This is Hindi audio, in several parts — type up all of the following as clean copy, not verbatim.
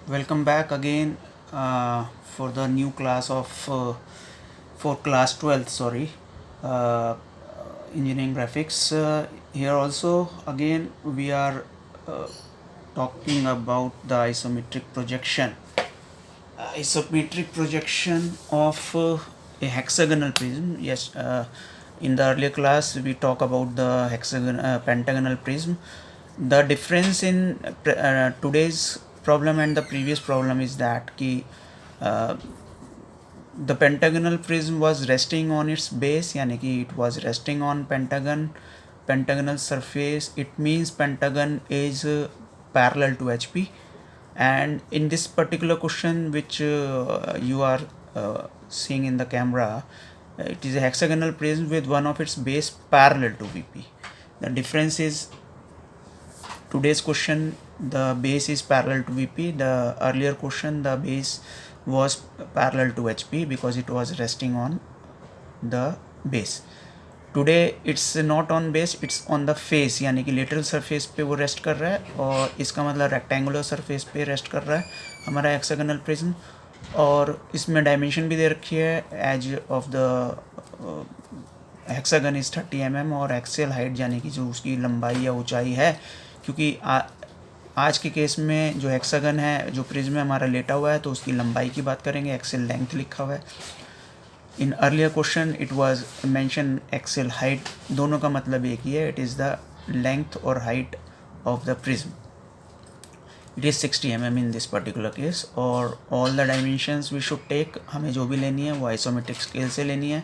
Welcome back again for the new class of for class 12th, sorry, uh, engineering graphics. Here also again we are uh, talking about the isometric projection of a hexagonal prism. Yes, in the earlier class we talk about the pentagonal prism. The difference in today's problem and the previous problem is that uh, the pentagonal prism was resting on its base, यानी कि it was resting on pentagonal surface. It means pentagon is parallel to HP. And in this particular question which you are seeing in the camera, it is a hexagonal prism with one of its base parallel to VP. The difference is today's question the base is parallel to VP. The earlier question the base was parallel to HP because it was resting on the base. Today it's not on base, it's on the face, यानी कि लेटरल सरफेस पे वो रेस्ट कर रहा है और इसका मतलब रेक्टेंगुलर सरफेस पे रेस्ट कर रहा है हमारा हेक्सागोनल प्रिज्म। और इसमें डायमेंशन भी दे रखी है, edge of the hexagon is 30 mm और एक्सेल हाइट यानी कि जो उसकी लंबाई या ऊंचाई है, क्योंकि आज के केस में जो हेक्सागन है जो प्रिज्म हमारा लेटा हुआ है तो उसकी लंबाई की बात करेंगे, एक्सेल लेंथ लिखा हुआ है। In earlier question it was mention axial height, दोनों का मतलब एक ही है, इट इज़ द लेंथ और height of the prism. It is 60 mm in this particular case. और all the dimensions we should take, हमें जो भी लेनी है वो आइसोमेट्रिक स्केल से लेनी है।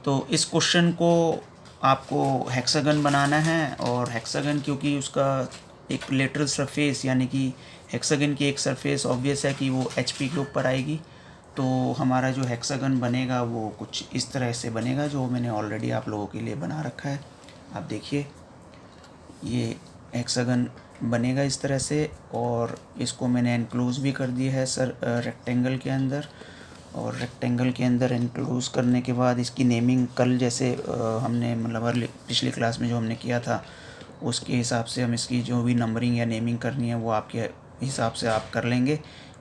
तो इस क्वेश्चन को आपको हेक्सागन बनाना है, और हेक्सागन क्योंकि उसका एक लेटरल सरफेस यानी कि हेक्सागन की एक सरफेस ऑब्वियस है कि वो HP के ऊपर आएगी, तो हमारा जो हेक्सागन बनेगा वो कुछ इस तरह से बनेगा जो मैंने ऑलरेडी आप लोगों के लिए बना रखा है। आप देखिए ये हेक्सागन बनेगा इस तरह से, और इसको मैंने एनक्लोज भी कर दिया है सर रेक्टेंगल के अंदर। और रेक्टेंगल के अंदर एनक्लोज करने के बाद इसकी नेमिंग कल जैसे हमने मतलब पिछली क्लास में जो हमने किया था उसके हिसाब से हम इसकी जो भी नंबरिंग या नेमिंग करनी है वो आपके हिसाब से आप कर लेंगे।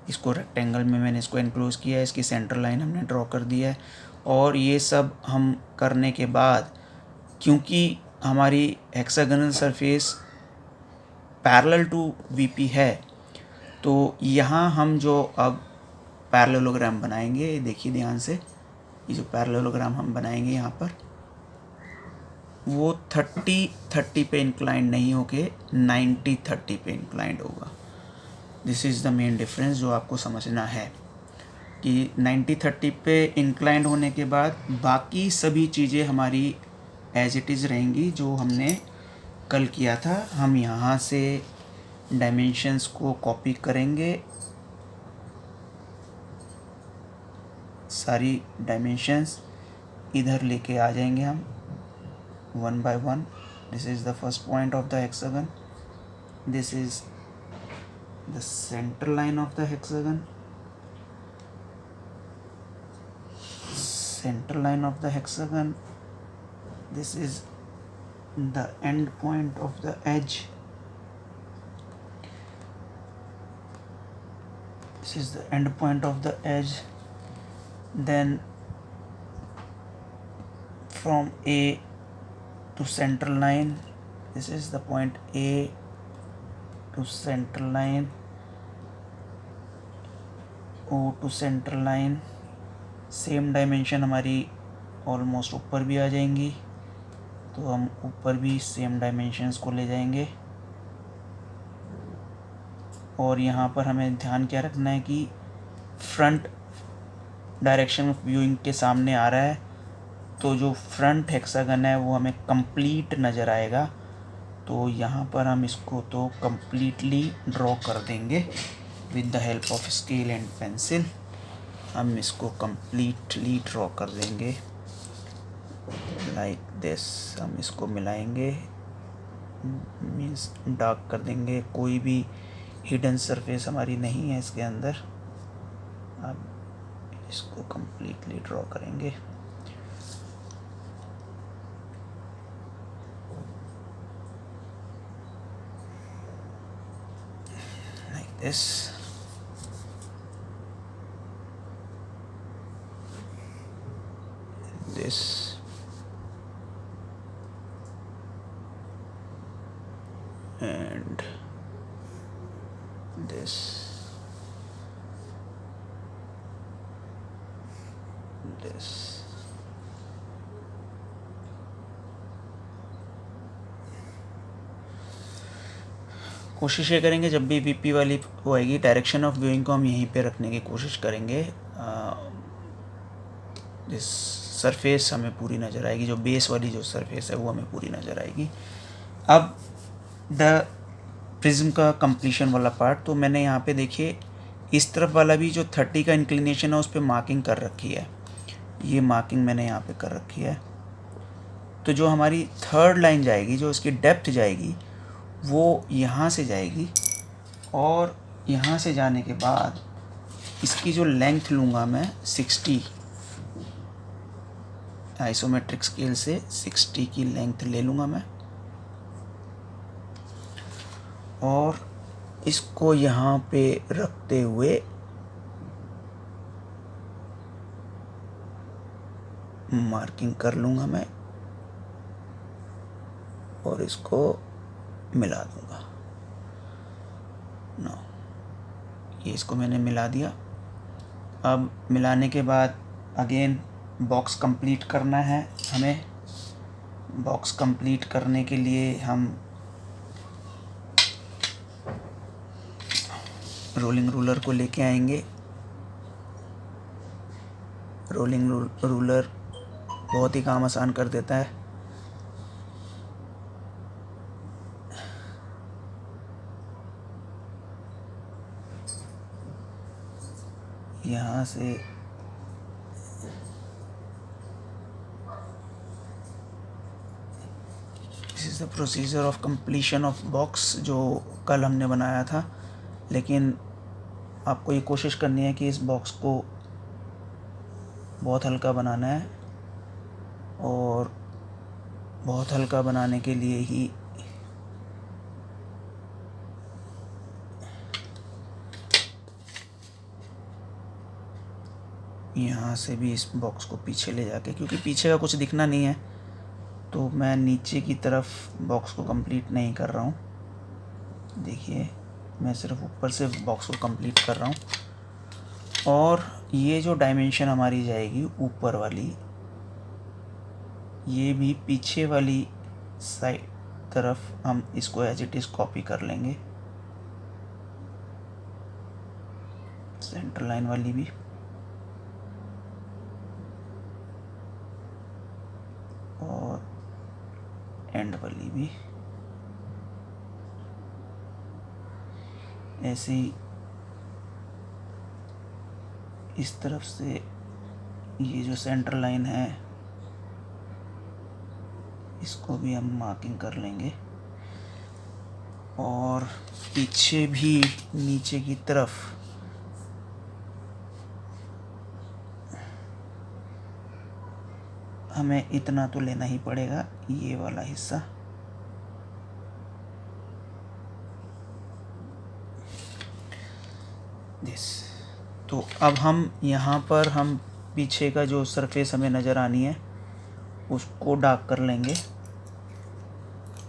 इसको रेक्टेंगल में मैंने इसको एनक्लोज किया है, इसकी सेंटर लाइन हमने ड्रॉ कर दी है। और ये सब हम करने के बाद क्योंकि हमारी hexagonal surface parallel to VP है, तो यहाँ हम जो अब पैरेललोग्राम बनाएंगे, देखिए ध्यान से, ये जो पैरेललोग्राम हम बनाएंगे यहाँ पर वो 30-30 पे इंक्लाइंड नहीं होके 90-30 पे इंक्लाइंड होगा। This is the main difference जो आपको समझना है कि 90-30 पे इंक्लाइंड होने के बाद बाकी सभी चीज़ें हमारी एज इट इज़ रहेंगी जो हमने कल किया था। हम यहाँ से डायमेंशंस को कॉपी करेंगे, सारी डायमेंशंस इधर लेके आ जाएंगे हम one by one. This is the first point of the hexagon, this is the center line of the hexagon, center line of the hexagon, this is the end point of the edge, this is the end point of the edge. Then from A to center line, this is the point A to center line, O to center line, same dimension हमारी ऑलमोस्ट ऊपर भी आ जाएंगी, तो हम ऊपर भी सेम डायमेंशंस को ले जाएंगे। और यहाँ पर हमें ध्यान क्या रखना है कि फ्रंट डायरेक्शन ऑफ व्यूइंग के सामने आ रहा है, तो जो फ्रंट हेक्सागन है वो हमें कंप्लीट नज़र आएगा, तो यहाँ पर हम इसको तो कंप्लीटली ड्रॉ कर देंगे with the help of scale and pencil. हम इसको कंप्लीटली ड्रॉ कर देंगे लाइक दिस। हम इसको मिलाएंगे, मीन्स डार्क कर देंगे, कोई भी हिडन सरफेस हमारी नहीं है इसके अंदर। अब इसको कंप्लीटली ड्रॉ करेंगे। Like this. this, and this, this. कोशिश ये करेंगे जब भी वीपी वाली वो आएगी डायरेक्शन ऑफ व्यूइंग को हम यहीं पे रखने की कोशिश करेंगे। इस सरफेस हमें पूरी नज़र आएगी, जो बेस वाली जो सरफेस है वो हमें पूरी नज़र आएगी। अब द प्रिज्म का कंप्लीशन वाला पार्ट, तो मैंने यहाँ पे देखिए इस तरफ वाला भी जो 30 का इंक्लिनेशन है उस पर मार्किंग कर रखी है, ये मार्किंग मैंने यहाँ पे कर रखी है। तो जो हमारी थर्ड लाइन जाएगी, जो इसकी डेप्थ जाएगी, वो यहाँ से जाएगी और यहाँ से जाने के बाद इसकी जो लेंथ लूँगा मैं 60, आइसोमेट्रिक स्केल से 60 की लेंथ ले लूँगा मैं, और इसको यहाँ पे रखते हुए मार्किंग कर लूँगा मैं और इसको मिला दूँगा। नो, ये इसको मैंने मिला दिया। अब मिलाने के बाद अगेन बॉक्स कंप्लीट करना है हमें। बॉक्स कंप्लीट करने के लिए हम रोलिंग रूलर को लेके आएंगे। रोलिंग रूलर बहुत ही काम आसान कर देता है। यहाँ से this is the procedure of completion of box जो कल हमने बनाया था, लेकिन आपको ये कोशिश करनी है कि इस बॉक्स को बहुत हल्का बनाना है, और बहुत हल्का बनाने के लिए ही यहाँ से भी इस बॉक्स को पीछे ले जाके, क्योंकि पीछे का कुछ दिखना नहीं है तो मैं नीचे की तरफ बॉक्स को कंप्लीट नहीं कर रहा हूँ। देखिए मैं सिर्फ ऊपर से बॉक्स को कंप्लीट कर रहा हूँ, और ये जो डायमेंशन हमारी जाएगी ऊपर वाली, ये भी पीछे वाली साइड तरफ हम इसको एज इट इज़ कॉपी कर लेंगे, सेंटर लाइन वाली भी। और एंड वाली भी ऐसे ही इस तरफ से ये जो सेंटर लाइन है इसको भी हम मार्किंग कर लेंगे, और पीछे भी नीचे की तरफ हमें इतना तो लेना ही पड़ेगा, ये वाला हिस्सा। दिस, तो अब हम यहाँ पर हम पीछे का जो सरफेस हमें नज़र आनी है उसको डार्क कर लेंगे।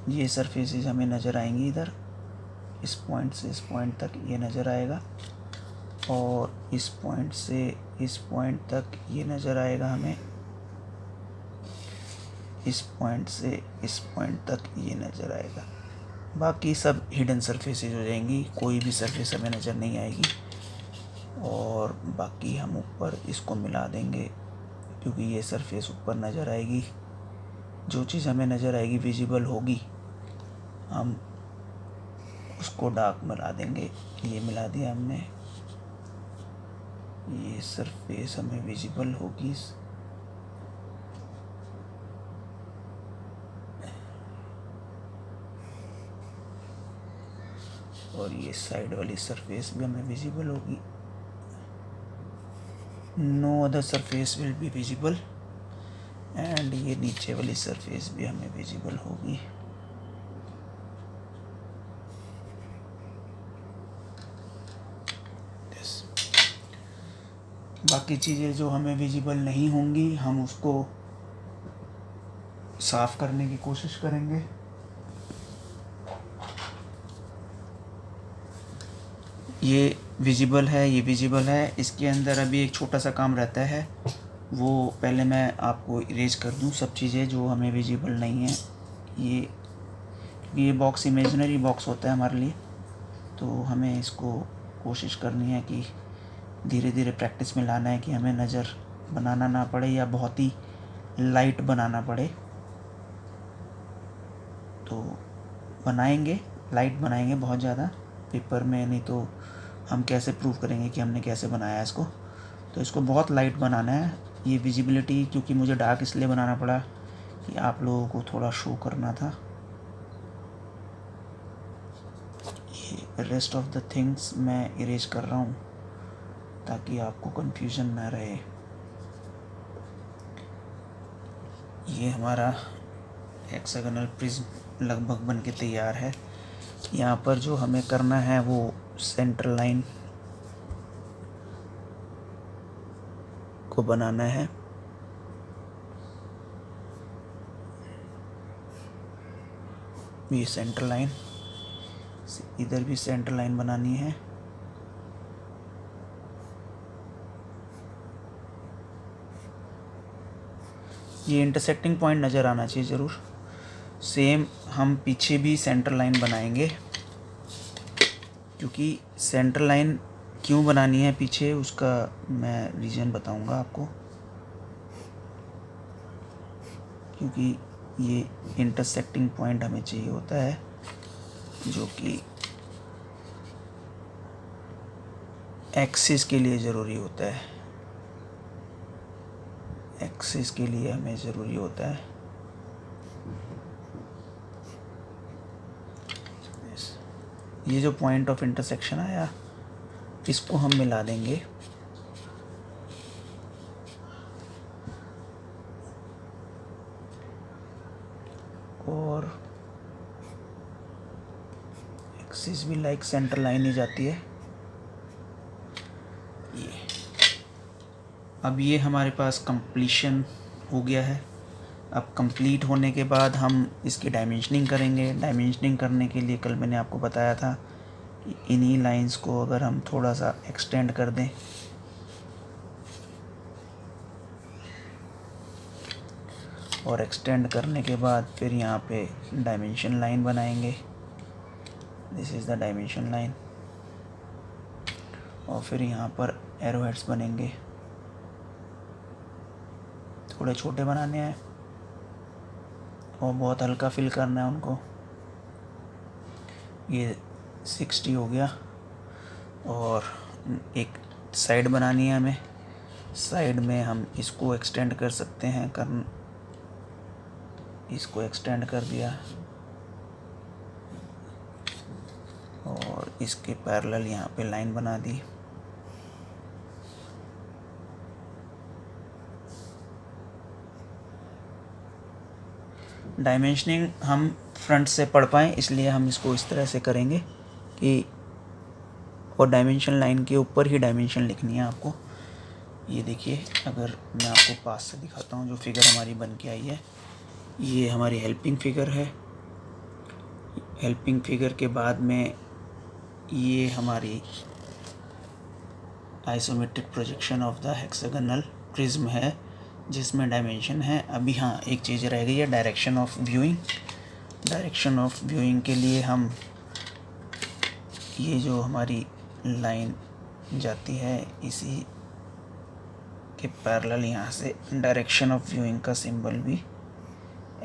ये सरफेसेस हमें नज़र आएंगी इधर, इस पॉइंट से इस पॉइंट तक ये नज़र आएगा, और इस पॉइंट से इस पॉइंट तक ये नज़र आएगा हमें, इस पॉइंट से इस पॉइंट तक ये नज़र आएगा। बाकी सब हिडन सरफेसेस हो जाएंगी, कोई भी सरफेस हमें नज़र नहीं आएगी। और बाकी हम ऊपर इसको मिला देंगे, क्योंकि ये सरफेस ऊपर नज़र आएगी। जो चीज़ हमें नज़र आएगी विजिबल होगी, हम उसको डार्क मिला देंगे। ये मिला दिया हमने, ये सरफेस हमें विजिबल होगी। और ये साइड वाली सरफेस भी हमें विजिबल होगी। No other surface will be visible, and ये नीचे वाली सरफेस भी हमें विजिबल होगी। बाकी चीज़ें जो हमें विजिबल नहीं होंगी हम उसको साफ करने की कोशिश करेंगे। ये विजिबल है, ये विजिबल है। इसके अंदर अभी एक छोटा सा काम रहता है, वो पहले मैं आपको इरेज कर दूं सब चीज़ें जो हमें विजिबल नहीं है। ये बॉक्स इमेजिनरी बॉक्स होता है हमारे लिए, तो हमें इसको कोशिश करनी है कि धीरे धीरे प्रैक्टिस में लाना है कि हमें नज़र बनाना ना पड़े या बहुत ही लाइट बनाना पड़े। तो बनाएंगे, लाइट बनाएंगे बहुत ज़्यादा पेपर में, नहीं तो हम कैसे प्रूव करेंगे कि हमने कैसे बनाया इसको। तो इसको बहुत लाइट बनाना है। ये विजिबिलिटी क्योंकि मुझे डार्क इसलिए बनाना पड़ा कि आप लोगों को थोड़ा शो करना था। ये रेस्ट ऑफ द थिंग्स मैं इरेज कर रहा हूँ ताकि आपको कंफ्यूजन ना रहे। ये हमारा हेक्सागोनल प्रिज्म लगभग बन के तैयार है। यहाँ पर जो हमें करना है वो सेंटर लाइन को बनाना है। ये सेंटर लाइन, इधर भी सेंटर लाइन बनानी है। ये इंटरसेक्टिंग पॉइंट नज़र आना चाहिए ज़रूर। सेम हम पीछे भी सेंटर लाइन बनाएंगे, क्योंकि सेंटर लाइन क्यों बनानी है पीछे उसका मैं रीज़न बताऊंगा आपको। क्योंकि ये इंटरसेक्टिंग पॉइंट हमें चाहिए होता है जो कि एक्सिस के लिए ज़रूरी होता है। एक्सिस के लिए हमें ज़रूरी होता है। ये जो पॉइंट ऑफ इंटरसेक्शन आया इसको हम मिला देंगे। और एक्सिस भी लाइक सेंटर लाइन ही जाती है। अब ये हमारे पास कंप्लीशन हो गया है। अब कंप्लीट होने के बाद हम इसकी डायमेंशनिंग करेंगे। डायमेंशनिंग करने के लिए कल मैंने आपको बताया था कि इन्हीं लाइंस को अगर हम थोड़ा सा एक्सटेंड कर दें और एक्सटेंड करने के बाद फिर यहाँ पे डायमेंशन लाइन बनाएंगे। This is the dimension line. और फिर यहाँ पर एरो हेड्स बनेंगे, थोड़े छोटे बनाने हैं और बहुत हल्का फिल करना है उनको। ये 60 हो गया। और एक साइड बनानी है हमें। साइड में हम इसको एक्सटेंड कर सकते हैं, इसको एक्सटेंड कर दिया और इसके पैरेलल यहाँ पे लाइन बना दी। डायमेंशनिंग हम फ्रंट से पढ़ पाएँ इसलिए हम इसको इस तरह से करेंगे कि और डायमेंशन लाइन के ऊपर ही डायमेंशन लिखनी है आपको। ये देखिए, अगर मैं आपको पास से दिखाता हूँ जो फिगर हमारी बन के आई है, ये हमारी हेल्पिंग फिगर है। हेल्पिंग फिगर के बाद में ये हमारी isometric projection of the hexagonal prism है जिसमें डायमेंशन है। अभी हाँ, एक चीज़ रह गई है, direction of viewing. Direction of viewing के लिए हम ये जो हमारी लाइन जाती है इसी के पैरेलल यहाँ से डायरेक्शन ऑफ व्यूइंग का सिंबल भी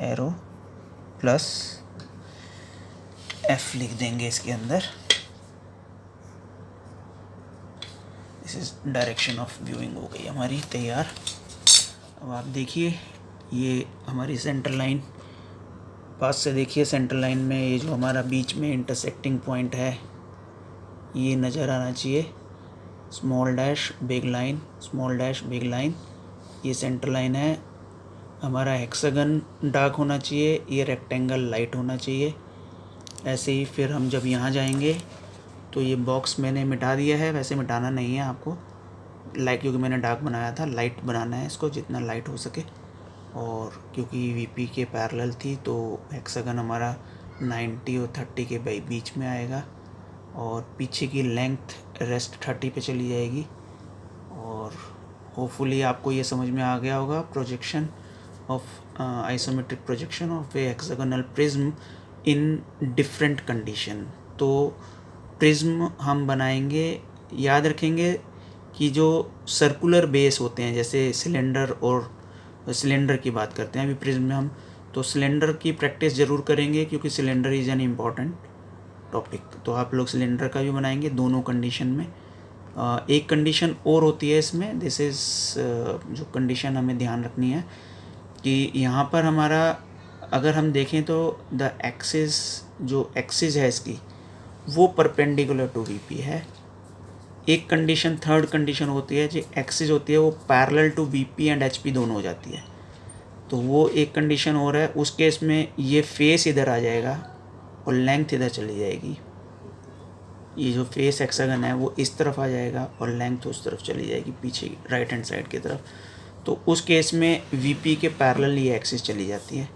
एरो प्लस F लिख देंगे इसके अंदर। This is direction of viewing हो गई हमारी तैयार। अब आप देखिए, ये हमारी सेंटर लाइन, पास से देखिए सेंटर लाइन में ये जो हमारा बीच में इंटरसेक्टिंग पॉइंट है ये नज़र आना चाहिए। Small dash big line, small dash big line, ये सेंटर लाइन है। हमारा हेक्सागन डार्क होना चाहिए, ये रेक्टेंगल लाइट होना चाहिए। ऐसे ही फिर हम जब यहाँ जाएंगे तो ये बॉक्स मैंने मिटा दिया है, वैसे मिटाना नहीं है आपको, लाइट क्योंकि मैंने डार्क बनाया था, लाइट बनाना है इसको जितना लाइट हो सके। और क्योंकि वीपी के पैरेलल थी तो हेक्सागन हमारा 90 और 30 के बीच में आएगा और पीछे की लेंथ रेस्ट 30 पे चली जाएगी। और होपफुली आपको ये समझ में आ गया होगा projection of isometric projection of A hexagonal prism in different condition. तो प्रिज्म हम बनाएंगे, याद रखेंगे कि जो सर्कुलर बेस होते हैं, जैसे सिलेंडर, और सिलेंडर की बात करते हैं अभी प्रिज्म में हम, तो सिलेंडर की प्रैक्टिस ज़रूर करेंगे क्योंकि cylinder is an important topic. तो आप लोग सिलेंडर का भी बनाएंगे दोनों कंडीशन में। एक कंडीशन और होती है इसमें, दिस इज़ जो कंडीशन हमें ध्यान रखनी है कि यहाँ पर हमारा अगर हम देखें तो द एक्सिस, जो एक्सिस है इसकी वो परपेंडिकुलर टू वीपी है। एक कंडीशन, थर्ड कंडीशन होती है जो एक्सिस होती है वो parallel to VP and HP दोनों हो जाती है। तो वो एक कंडीशन और है, उस केस में ये फेस इधर आ जाएगा और लेंथ इधर चली जाएगी। ये जो फेस हेक्सागन है वो इस तरफ आ जाएगा और लेंथ उस तरफ चली जाएगी, पीछे राइट हैंड साइड की तरफ। तो उस केस में वीपी के पैरेलल ये एक्सिस चली जाती है।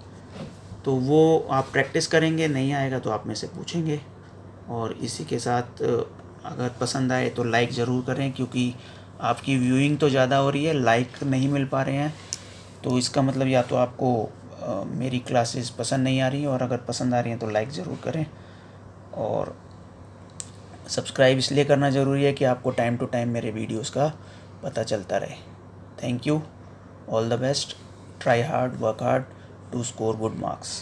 तो वो आप प्रैक्टिस करेंगे, नहीं आएगा तो आप में से पूछेंगे। और इसी के साथ अगर पसंद आए तो लाइक ज़रूर करें, क्योंकि आपकी व्यूइंग तो ज़्यादा हो रही है, लाइक नहीं मिल पा रहे हैं। तो इसका मतलब या तो आपको मेरी क्लासेस पसंद नहीं आ रही हैं, और अगर पसंद आ रही हैं तो लाइक ज़रूर करें। और सब्सक्राइब इसलिए करना ज़रूरी है कि आपको टाइम टू टाइम मेरे वीडियोस का पता चलता रहे। Thank you, all the best, try hard, work hard to score good marks.